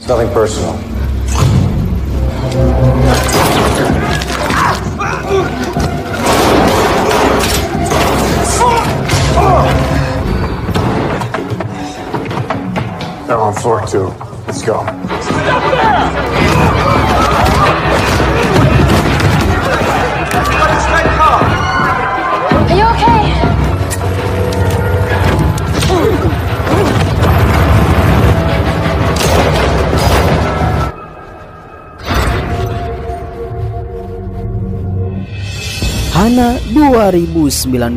It's nothing personal. They're on floor 2. Let's go. Stop there! Are you okay? Hana 2019.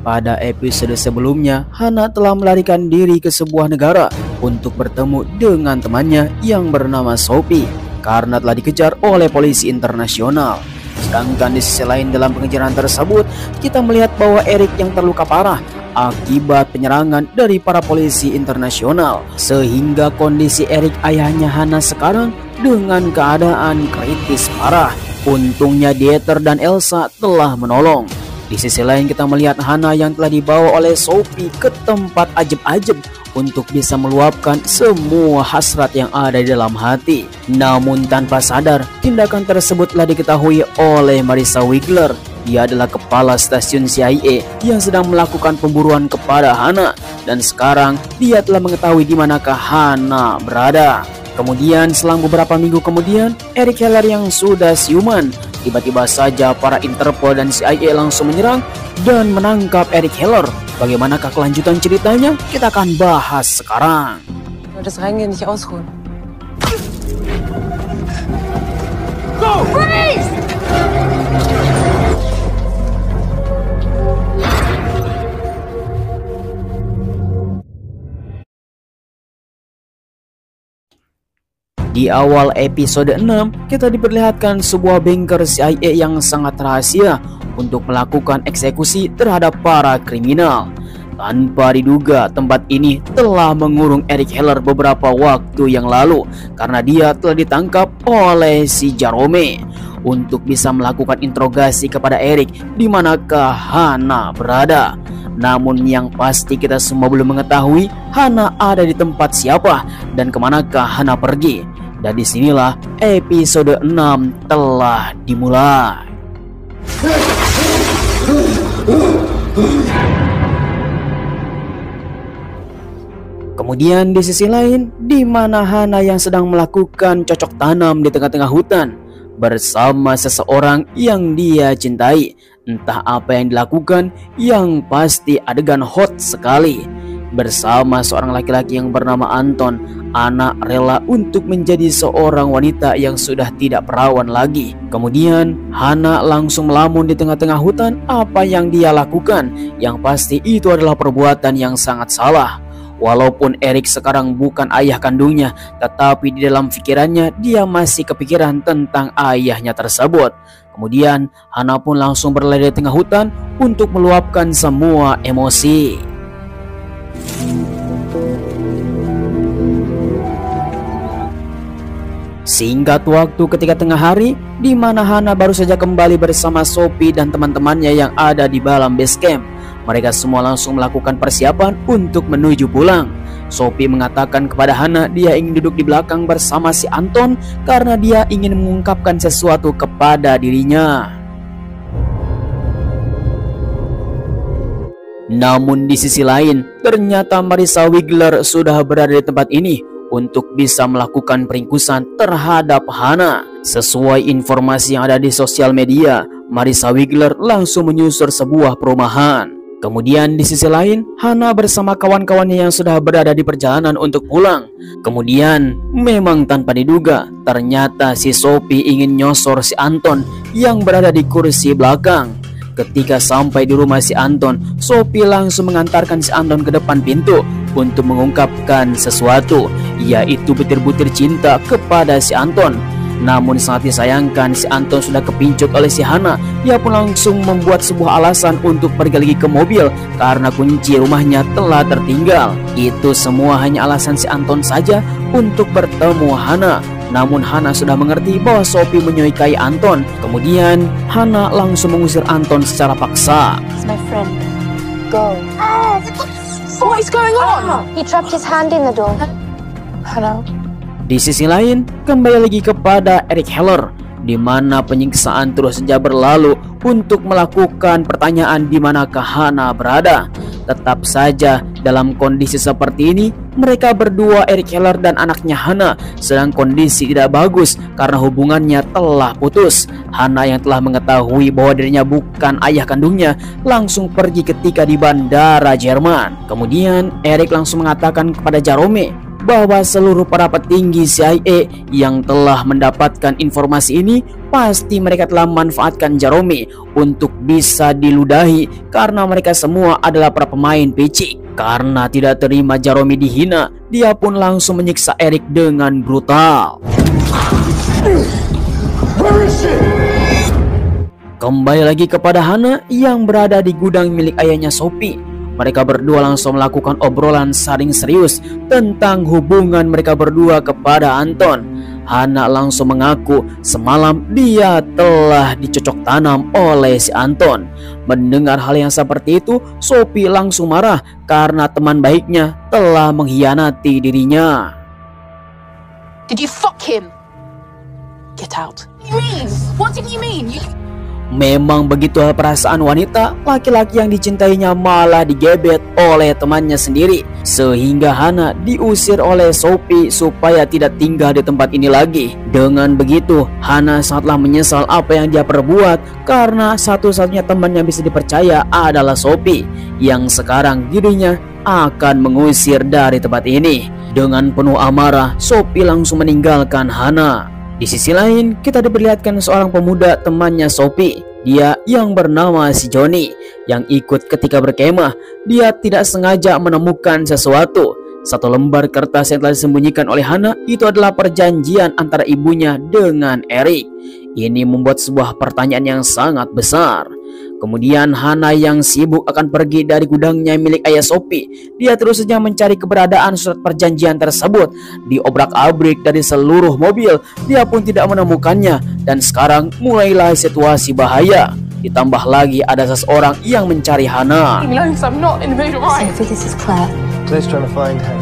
Pada episode sebelumnya, Hana telah melarikan diri ke sebuah negara untuk bertemu dengan temannya yang bernama Sophie karena telah dikejar oleh polisi internasional. Sedangkan di sisi lain dalam pengejaran tersebut, kita melihat bahwa Eric yang terluka parah akibat penyerangan dari para polisi internasional, sehingga kondisi Eric ayahnya Hana sekarang dengan keadaan kritis parah. Untungnya Dieter dan Elsa telah menolong. Di sisi lain kita melihat Hana yang telah dibawa oleh Sophie ke tempat ajaib-ajaib untuk bisa meluapkan semua hasrat yang ada di dalam hati. Namun tanpa sadar, tindakan tersebut telah diketahui oleh Marissa Wiggler. Dia adalah kepala stasiun CIA yang sedang melakukan pemburuan kepada Hana, dan sekarang dia telah mengetahui di manakah Hana berada. Kemudian selang beberapa minggu kemudian, Eric Heller yang sudah siuman, tiba-tiba saja para Interpol dan CIA langsung menyerang dan menangkap Eric Heller. Bagaimanakah kelanjutan ceritanya? Kita akan bahas sekarang. Das Reingehen nicht ausruhen. Go! Freeze! Di awal episode 6, kita diperlihatkan sebuah bunker CIA yang sangat rahasia untuk melakukan eksekusi terhadap para kriminal. Tanpa diduga, tempat ini telah mengurung Eric Heller beberapa waktu yang lalu karena dia telah ditangkap oleh si Jerome untuk bisa melakukan interogasi kepada Eric di manakah Hana berada. Namun yang pasti kita semua belum mengetahui Hana ada di tempat siapa dan kemanakah Hana pergi. Dan disinilah episode 6 telah dimulai. Kemudian di sisi lain, di mana Hana yang sedang melakukan cocok tanam di tengah-tengah hutan bersama seseorang yang dia cintai. Entah apa yang dilakukan, yang pasti adegan hot sekali. Bersama seorang laki-laki yang bernama Anton, Ana rela untuk menjadi seorang wanita yang sudah tidak perawan lagi. Kemudian Hana langsung melamun di tengah-tengah hutan. Apa yang dia lakukan, yang pasti itu adalah perbuatan yang sangat salah. Walaupun Eric sekarang bukan ayah kandungnya, tetapi di dalam pikirannya dia masih kepikiran tentang ayahnya tersebut. Kemudian Hana pun langsung berlari di tengah hutan untuk meluapkan semua emosi. Singkat waktu ketika tengah hari, di mana Hana baru saja kembali bersama Sophie dan teman-temannya yang ada di dalam base camp. Mereka semua langsung melakukan persiapan untuk menuju pulang. Sophie mengatakan kepada Hana dia ingin duduk di belakang bersama si Anton karena dia ingin mengungkapkan sesuatu kepada dirinya. Namun di sisi lain, ternyata Marissa Wiggler sudah berada di tempat ini untuk bisa melakukan peringkusan terhadap Hana. Sesuai informasi yang ada di sosial media, Marissa Wiggler langsung menyusur sebuah perumahan. Kemudian di sisi lain, Hana bersama kawan-kawannya yang sudah berada di perjalanan untuk pulang. Kemudian memang tanpa diduga, ternyata si Sophie ingin nyosor si Anton yang berada di kursi belakang. Ketika sampai di rumah si Anton, Sophie langsung mengantarkan si Anton ke depan pintu untuk mengungkapkan sesuatu, yaitu butir-butir cinta kepada si Anton. Namun sangat disayangkan, si Anton sudah kepincut oleh si Hana. Dia pun langsung membuat sebuah alasan untuk pergi lagi ke mobil karena kunci rumahnya telah tertinggal. Itu semua hanya alasan si Anton saja untuk bertemu Hana. Namun Hana sudah mengerti bahwa Sophie menyukai Anton. Kemudian Hana langsung mengusir Anton secara paksa. It's my friend. Go. What is going on? He trapped his hand in the door. Hello. Di sisi lain, kembali lagi kepada Eric Heller, di mana penyiksaan terus saja berlalu untuk melakukan pertanyaan di manakah Hana berada. Tetap saja dalam kondisi seperti ini, mereka berdua, Eric Heller dan anaknya Hana, sedang kondisi tidak bagus karena hubungannya telah putus. Hana yang telah mengetahui bahwa dirinya bukan ayah kandungnya langsung pergi ketika di bandara Jerman. Kemudian Eric langsung mengatakan kepada Jerome bahwa seluruh para petinggi CIA yang telah mendapatkan informasi ini pasti mereka telah memanfaatkan Jerome untuk bisa diludahi karena mereka semua adalah para pemain picik. Karena tidak terima Jerome dihina, dia pun langsung menyiksa Eric dengan brutal. Kembali lagi kepada Hana yang berada di gudang milik ayahnya Sophie. Mereka berdua langsung melakukan obrolan saling serius tentang hubungan mereka berdua kepada Anton. Hana langsung mengaku semalam dia telah dicocok tanam oleh si Anton. Mendengar hal yang seperti itu, Sophie langsung marah karena teman baiknya telah mengkhianati dirinya. Did you fuck him? Get out. What did you mean? Memang begitu perasaan wanita, laki-laki yang dicintainya malah digebet oleh temannya sendiri. Sehingga Hana diusir oleh Sophie supaya tidak tinggal di tempat ini lagi. Dengan begitu, Hana sangatlah menyesal apa yang dia perbuat karena satu-satunya teman yang bisa dipercaya adalah Sophie, yang sekarang dirinya akan mengusir dari tempat ini. Dengan penuh amarah, Sophie langsung meninggalkan Hana. Di sisi lain, kita diperlihatkan seorang pemuda temannya Sophie. Dia yang bernama si Johnny, yang ikut ketika berkemah. Dia tidak sengaja menemukan sesuatu. Satu lembar kertas yang telah disembunyikan oleh Hana itu adalah perjanjian antara ibunya dengan Eric. Ini membuat sebuah pertanyaan yang sangat besar. Kemudian Hana yang sibuk akan pergi dari gudangnya milik ayah Sophie. Dia terus saja mencari keberadaan surat perjanjian tersebut. Diobrak-abrik dari seluruh mobil, dia pun tidak menemukannya. Dan sekarang mulailah situasi bahaya. Ditambah lagi ada seseorang yang mencari Hana. Sophie, this is Claire. Claire's trying to find her.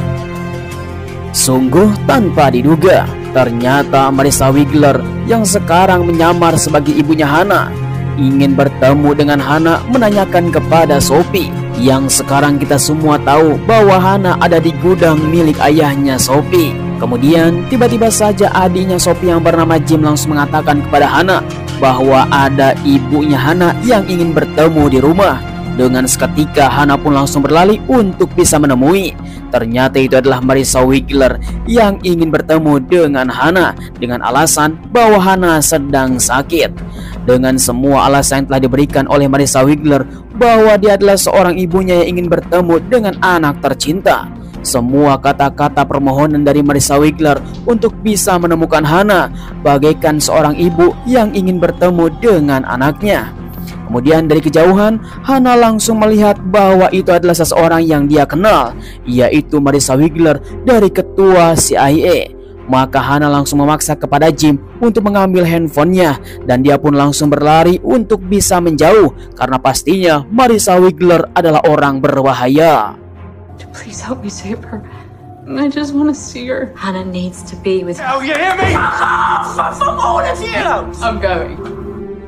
Sungguh tanpa diduga, ternyata Marissa Wiggler yang sekarang menyamar sebagai ibunya Hana ingin bertemu dengan Hana, menanyakan kepada Sophie. Yang sekarang kita semua tahu bahwa Hana ada di gudang milik ayahnya Sophie. Kemudian tiba-tiba saja adiknya Sophie yang bernama Jim langsung mengatakan kepada Hana bahwa ada ibunya Hana yang ingin bertemu di rumah. Dengan seketika Hana pun langsung berlari untuk bisa menemui. Ternyata itu adalah Marissa Wiggler yang ingin bertemu dengan Hana dengan alasan bahwa Hana sedang sakit. Dengan semua alasan yang telah diberikan oleh Marissa Wiggler bahwa dia adalah seorang ibunya yang ingin bertemu dengan anak tercinta. Semua kata-kata permohonan dari Marissa Wiggler untuk bisa menemukan Hana bagaikan seorang ibu yang ingin bertemu dengan anaknya. Kemudian dari kejauhan, Hana langsung melihat bahwa itu adalah seseorang yang dia kenal, yaitu Marissa Wiggler dari ketua CIA. Maka Hana langsung memaksa kepada Jim untuk mengambil handphonenya, dan dia pun langsung berlari untuk bisa menjauh karena pastinya Marissa Wiggler adalah orang berbahaya. Please help me save her. I just want to see her. Hannah needs to be with Oh, you hear me? I'm going.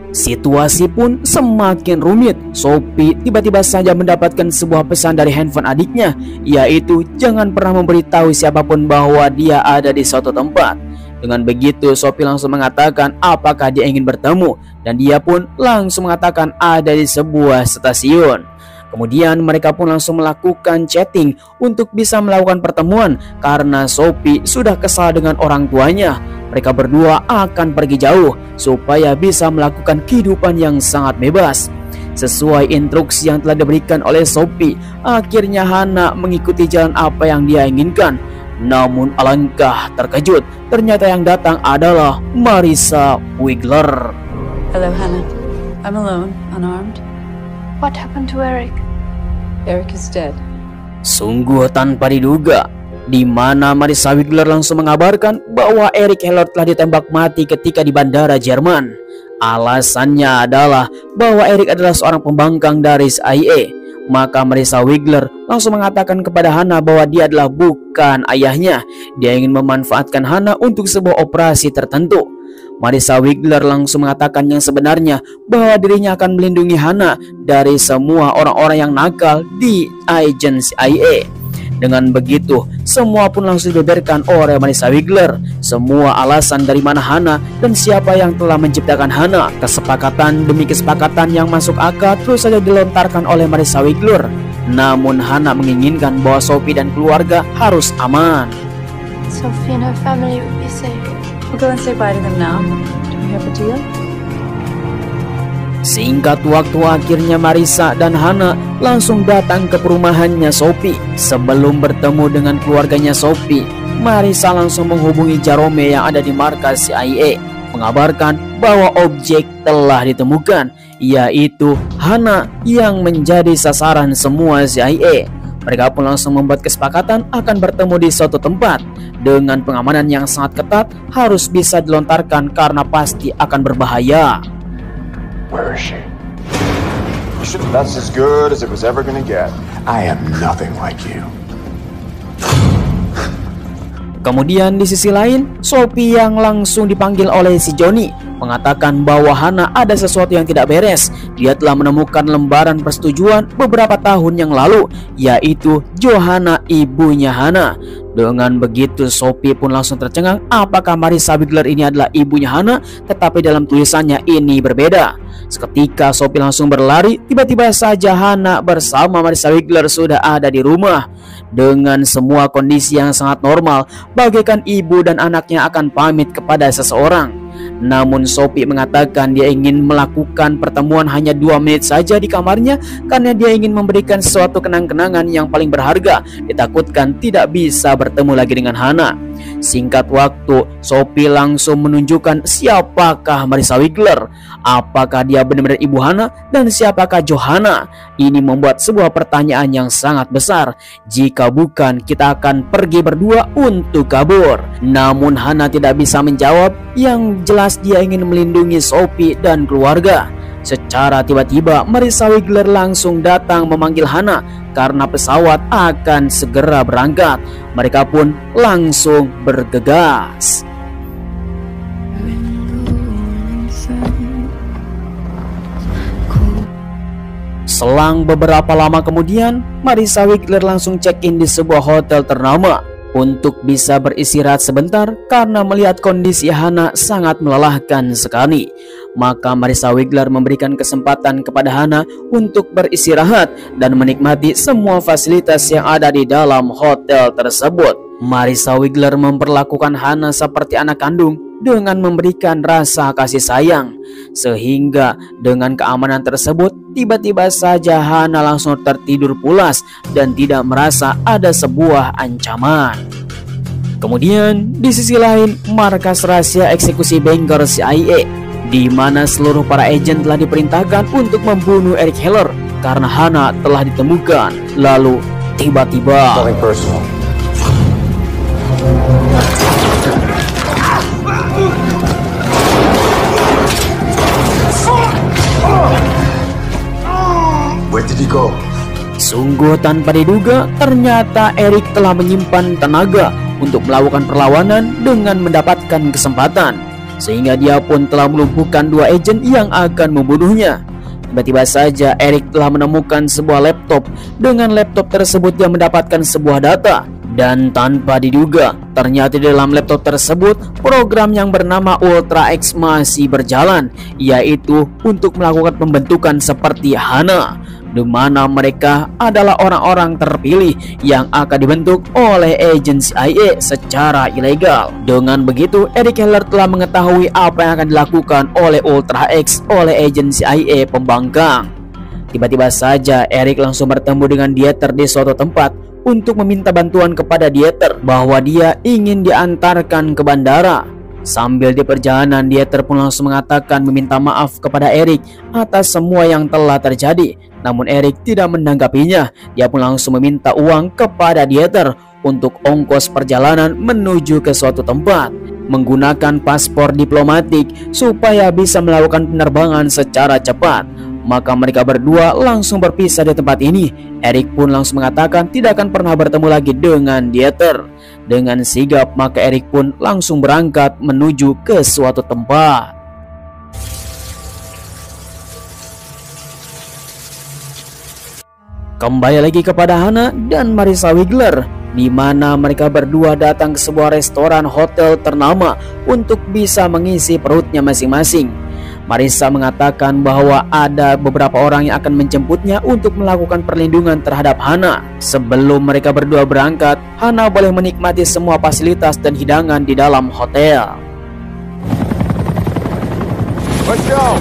Situasi pun semakin rumit. Sophie tiba-tiba saja mendapatkan sebuah pesan dari handphone adiknya, yaitu jangan pernah memberitahu siapapun bahwa dia ada di suatu tempat. Dengan begitu Sophie langsung mengatakan apakah dia ingin bertemu, dan dia pun langsung mengatakan ada di sebuah stasiun. Kemudian mereka pun langsung melakukan chatting untuk bisa melakukan pertemuan karena Sophie sudah kesal dengan orang tuanya. Mereka berdua akan pergi jauh supaya bisa melakukan kehidupan yang sangat bebas. Sesuai instruksi yang telah diberikan oleh Sophie, akhirnya Hana mengikuti jalan apa yang dia inginkan. Namun alangkah terkejut, ternyata yang datang adalah Marissa Wiggler. Hello, Hannah. I'm alone, unarmed. What happened to Eric? Eric is dead. Sungguh tanpa diduga, di mana Marissa Wiggler langsung mengabarkan bahwa Eric Heller telah ditembak mati ketika di bandara Jerman. Alasannya adalah bahwa Eric adalah seorang pembangkang dari CIA. Maka Marissa Wiggler langsung mengatakan kepada Hana bahwa dia adalah bukan ayahnya. Dia ingin memanfaatkan Hana untuk sebuah operasi tertentu. Marissa Wiggler langsung mengatakan yang sebenarnya, bahwa dirinya akan melindungi Hana dari semua orang-orang yang nakal di agensi CIA. Dengan begitu, semua pun langsung dibeberkan oleh Marissa Wiggler. Semua alasan dari mana Hana dan siapa yang telah menciptakan Hana. Kesepakatan demi kesepakatan yang masuk akal terus saja dilontarkan oleh Marissa Wiggler. Namun Hana menginginkan bahwa Sophie dan keluarga harus aman. Sophie and her family would be safe. We'll go and say bye to them now. Do we have a deal? Singkat waktu, akhirnya Marissa dan Hana langsung datang ke perumahannya Sophie. Sebelum bertemu dengan keluarganya Sophie, Marissa langsung menghubungi Jerome yang ada di markas CIA, mengabarkan bahwa objek telah ditemukan, yaitu Hana yang menjadi sasaran semua CIA. Mereka pun langsung membuat kesepakatan akan bertemu di suatu tempat dengan pengamanan yang sangat ketat, harus bisa dilontarkan karena pasti akan berbahaya. Where is she? That's as good as it was ever gonna get. I am nothing like you. Kemudian di sisi lain, Sophie yang langsung dipanggil oleh si Johnny mengatakan bahwa Hana ada sesuatu yang tidak beres. Dia telah menemukan lembaran persetujuan beberapa tahun yang lalu, yaitu Johanna, ibunya Hana. Dengan begitu, Sophie pun langsung tercengang apakah Marissa Wiggler ini adalah ibunya Hana, tetapi dalam tulisannya ini berbeda. Seketika Sophie langsung berlari, tiba-tiba saja Hana bersama Marissa Wiggler sudah ada di rumah. Dengan semua kondisi yang sangat normal, bagaikan ibu dan anaknya akan pamit kepada seseorang. Namun Sophie mengatakan dia ingin melakukan pertemuan hanya 2 menit saja di kamarnya karena dia ingin memberikan sesuatu kenang-kenangan yang paling berharga. Ditakutkan tidak bisa bertemu lagi dengan Hana. Singkat waktu, Sophie langsung menunjukkan siapakah Marissa Wiggler, apakah dia benar-benar ibu Hana, dan siapakah Johanna. Ini membuat sebuah pertanyaan yang sangat besar. Jika bukan, kita akan pergi berdua untuk kabur. Namun Hana tidak bisa menjawab. Yang jelas dia ingin melindungi Sophie dan keluarga. Secara tiba-tiba Marissa Wiggler langsung datang memanggil Hana karena pesawat akan segera berangkat. Mereka pun langsung bergegas. Selang beberapa lama kemudian, Marissa Wiggler langsung check-in di sebuah hotel ternama untuk bisa beristirahat sebentar karena melihat kondisi Hana sangat melelahkan sekali. Maka Marissa Wiggler memberikan kesempatan kepada Hana untuk beristirahat dan menikmati semua fasilitas yang ada di dalam hotel tersebut. Marissa Wiggler memperlakukan Hana seperti anak kandung dengan memberikan rasa kasih sayang, sehingga dengan keamanan tersebut tiba-tiba saja Hana langsung tertidur pulas dan tidak merasa ada sebuah ancaman. Kemudian di sisi lain, markas rahasia eksekusi Bangor CIA, di mana seluruh para agen telah diperintahkan untuk membunuh Eric Heller karena Hana telah ditemukan. Lalu tiba-tiba Where did he go? sungguh tanpa diduga, ternyata Eric telah menyimpan tenaga untuk melakukan perlawanan dengan mendapatkan kesempatan, sehingga dia pun telah melumpuhkan 2 agen yang akan membunuhnya. Tiba-tiba saja Eric telah menemukan sebuah laptop. Dengan laptop tersebut dia mendapatkan sebuah data, dan tanpa diduga ternyata di dalam laptop tersebut program yang bernama Ultra X masih berjalan, yaitu untuk melakukan pembentukan seperti Hana, di mana mereka adalah orang-orang terpilih yang akan dibentuk oleh agensi CIA secara ilegal. Dengan begitu, Eric Heller telah mengetahui apa yang akan dilakukan oleh Ultra X oleh agensi CIA pembangkang. Tiba-tiba saja Eric langsung bertemu dengan Dieter di suatu tempat untuk meminta bantuan kepada Dieter bahwa dia ingin diantarkan ke bandara. Sambil di perjalanan, Dieter pun langsung mengatakan meminta maaf kepada Eric atas semua yang telah terjadi. Namun Eric tidak menanggapinya. Dia pun langsung meminta uang kepada Dieter untuk ongkos perjalanan menuju ke suatu tempat, menggunakan paspor diplomatik supaya bisa melakukan penerbangan secara cepat. maka mereka berdua langsung berpisah di tempat ini. Eric pun langsung mengatakan tidak akan pernah bertemu lagi dengan Dieter. Dengan sigap maka Eric pun langsung berangkat menuju ke suatu tempat. Kembali lagi kepada Hannah dan Marissa Wiggler, di mana mereka berdua datang ke sebuah restoran hotel ternama untuk bisa mengisi perutnya masing-masing. Marissa mengatakan bahwa ada beberapa orang yang akan menjemputnya untuk melakukan perlindungan terhadap Hannah. Sebelum mereka berdua berangkat, Hannah boleh menikmati semua fasilitas dan hidangan di dalam hotel. Let's go!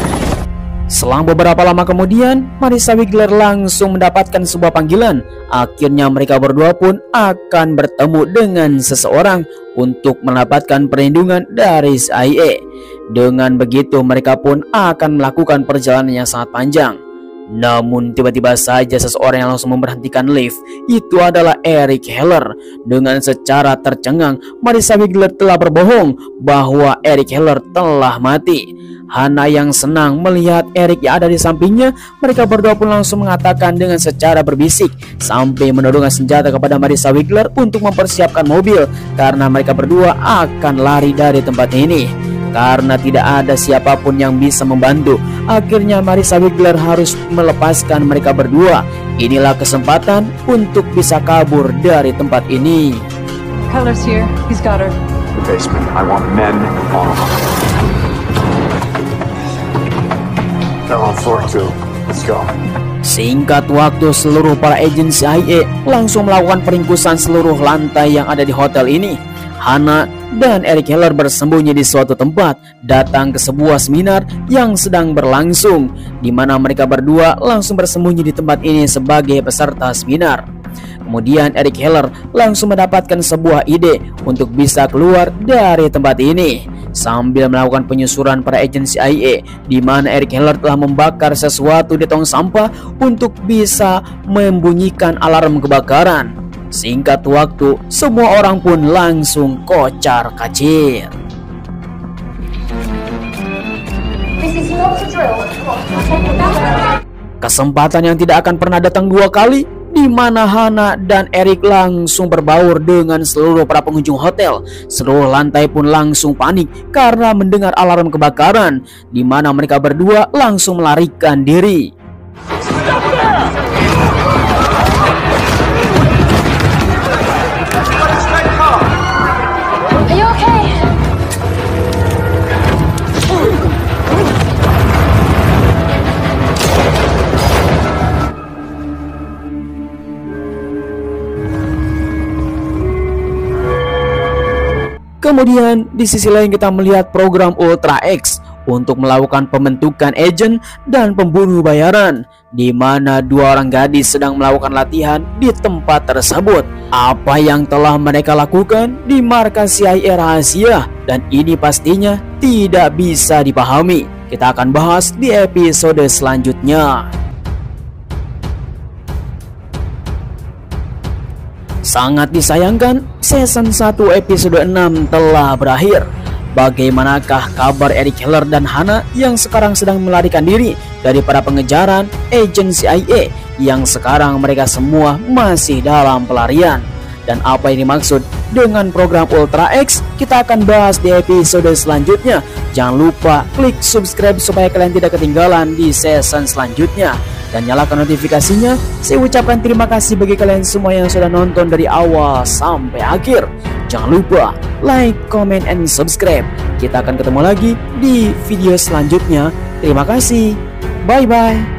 Selang beberapa lama kemudian, Marissa Wiggler langsung mendapatkan sebuah panggilan. Akhirnya mereka berdua pun akan bertemu dengan seseorang untuk mendapatkan perlindungan dari CIA. Dengan begitu mereka pun akan melakukan perjalanan yang sangat panjang. Namun tiba-tiba saja seseorang yang langsung memberhentikan lift. Itu adalah Eric Heller. Dengan secara tercengang, Marissa Wiggler telah berbohong bahwa Eric Heller telah mati. Hannah yang senang melihat Eric yang ada di sampingnya, mereka berdua pun langsung mengatakan dengan secara berbisik sampai menodongkan senjata kepada Marissa Wiggler untuk mempersiapkan mobil karena mereka berdua akan lari dari tempat ini. Karena tidak ada siapapun yang bisa membantu, akhirnya Marissa Wiggler harus melepaskan mereka berdua. Inilah kesempatan untuk bisa kabur dari tempat ini. Heller's here. He's got her. The basement. I want men on. They're on floor 2. Let's go. Singkat waktu, seluruh para agen CIA langsung melakukan peringkusan seluruh lantai yang ada di hotel ini. Hannah dan Eric Heller bersembunyi di suatu tempat, datang ke sebuah seminar yang sedang berlangsung, di mana mereka berdua langsung bersembunyi di tempat ini sebagai peserta seminar. Kemudian Eric Heller langsung mendapatkan sebuah ide untuk bisa keluar dari tempat ini. Sambil melakukan penyusuran para agen CIA, di mana Eric Heller telah membakar sesuatu di tong sampah untuk bisa membunyikan alarm kebakaran. Singkat waktu, semua orang pun langsung kocar-kacir. Kesempatan yang tidak akan pernah datang dua kali, di mana Hannah dan Eric langsung berbaur dengan seluruh para pengunjung hotel. Seluruh lantai pun langsung panik karena mendengar alarm kebakaran, di mana mereka berdua langsung melarikan diri. Are you okay? Kemudian di sisi lain kita melihat program Ultra X untuk melakukan pembentukan agen dan pembunuh bayaran, di mana dua orang gadis sedang melakukan latihan di tempat tersebut. Apa yang telah mereka lakukan di markas CIA rahasia, dan ini pastinya tidak bisa dipahami. Kita akan bahas di episode selanjutnya. Sangat disayangkan, season 1 episode 6 telah berakhir. Bagaimanakah kabar Eric Heller dan Hannah yang sekarang sedang melarikan diri dari para pengejaran agen CIA yang sekarang mereka semua masih dalam pelarian? Dan apa yang dimaksud dengan program Ultra X, kita akan bahas di episode selanjutnya. Jangan lupa klik subscribe supaya kalian tidak ketinggalan di season selanjutnya. Dan nyalakan notifikasinya. Saya ucapkan terima kasih bagi kalian semua yang sudah nonton dari awal sampai akhir. Jangan lupa like, comment, and subscribe. Kita akan ketemu lagi di video selanjutnya. Terima kasih. Bye-bye.